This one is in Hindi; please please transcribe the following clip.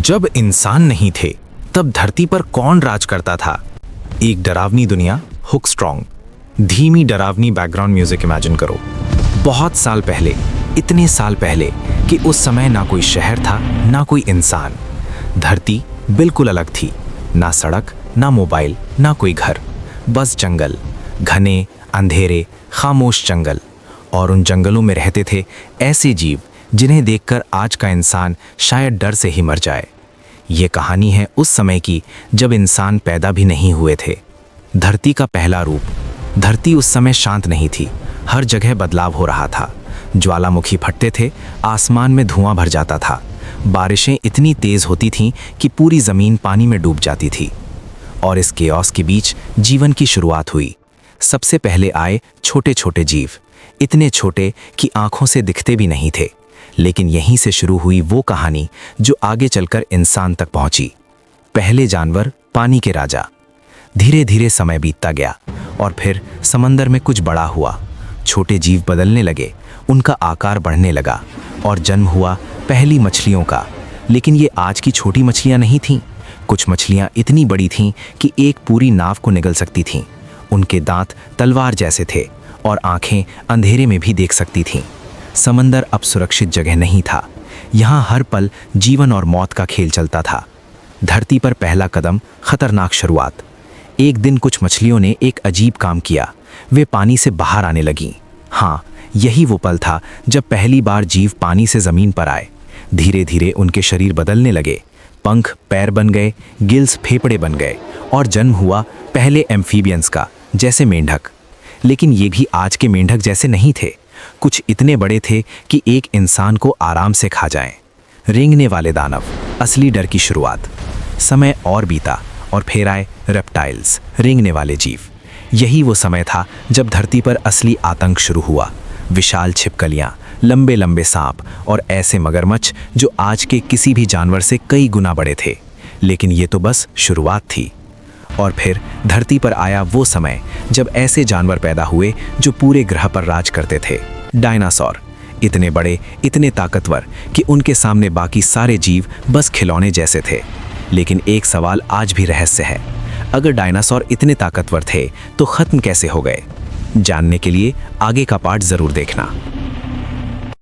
जब इंसान नहीं थे तब धरती पर कौन राज करता था। एक डरावनी दुनिया, हुक स्ट्रॉन्ग। धीमी डरावनी बैकग्राउंड म्यूजिक इमेजिन करो। बहुत साल पहले, इतने साल पहले कि उस समय ना कोई शहर था ना कोई इंसान। धरती बिल्कुल अलग थी। ना सड़क, ना मोबाइल, ना कोई घर, बस जंगल, घने अंधेरे खामोश जंगल। और उन जंगलों में रहते थे ऐसे जीव जिन्हें देखकर आज का इंसान शायद डर से ही मर जाए। ये कहानी है उस समय की जब इंसान पैदा भी नहीं हुए थे। धरती का पहला रूप। धरती उस समय शांत नहीं थी। हर जगह बदलाव हो रहा था। ज्वालामुखी फटते थे, आसमान में धुआं भर जाता था। बारिशें इतनी तेज होती थीं कि पूरी जमीन पानी में डूब जाती थी। और इस केओस के बीच जीवन की शुरुआत हुई। सबसे पहले आए छोटे छोटे जीव, इतने छोटे कि आंखों से दिखते भी नहीं थे। लेकिन यहीं से शुरू हुई वो कहानी जो आगे चलकर इंसान तक पहुंची। पहले जानवर, पानी के राजा। धीरे धीरे समय बीतता गया और फिर समंदर में कुछ बड़ा हुआ। छोटे जीव बदलने लगे, उनका आकार बढ़ने लगा और जन्म हुआ पहली मछलियों का। लेकिन ये आज की छोटी मछलियां नहीं थीं। कुछ मछलियां इतनी बड़ी थीं कि एक पूरी नाव को निगल सकती थीं। उनके दांत तलवार जैसे थे और आंखें अंधेरे में भी देख सकती थीं। समंदर अब सुरक्षित जगह नहीं था। यहाँ हर पल जीवन और मौत का खेल चलता था। धरती पर पहला कदम, खतरनाक शुरुआत। एक दिन कुछ मछलियों ने एक अजीब काम किया। वे पानी से बाहर आने लगीं। हाँ, यही वो पल था जब पहली बार जीव पानी से जमीन पर आए। धीरे धीरे उनके शरीर बदलने लगे। पंख पैर बन गए, गिल्स फेफड़े बन गए और जन्म हुआ पहले एम्फीबियंस का, जैसे मेंढक। लेकिन ये भी आज के मेंढक जैसे नहीं थे। कुछ इतने बड़े थे कि एक इंसान को आराम से खा जाएं। रेंगने वाले दानव, असली डर की शुरुआत। समय और बीता और फिर आए रेप्टाइल्स, रेंगने वाले जीव। यही वो समय था जब धरती पर असली आतंक शुरू हुआ। विशाल छिपकलियां, लंबे लंबे सांप और ऐसे मगरमच्छ जो आज के किसी भी जानवर से कई गुना बड़े थे। लेकिन ये तो बस शुरुआत थी। और फिर धरती पर आया वो समय जब ऐसे जानवर पैदा हुए जो पूरे ग्रह पर राज करते थे। डायनासोर, इतने बड़े, इतने ताकतवर कि उनके सामने बाकी सारे जीव बस खिलौने जैसे थे। लेकिन एक सवाल आज भी रहस्य है। अगर डायनासोर इतने ताकतवर थे तो खत्म कैसे हो गए? जानने के लिए आगे का पार्ट जरूर देखना।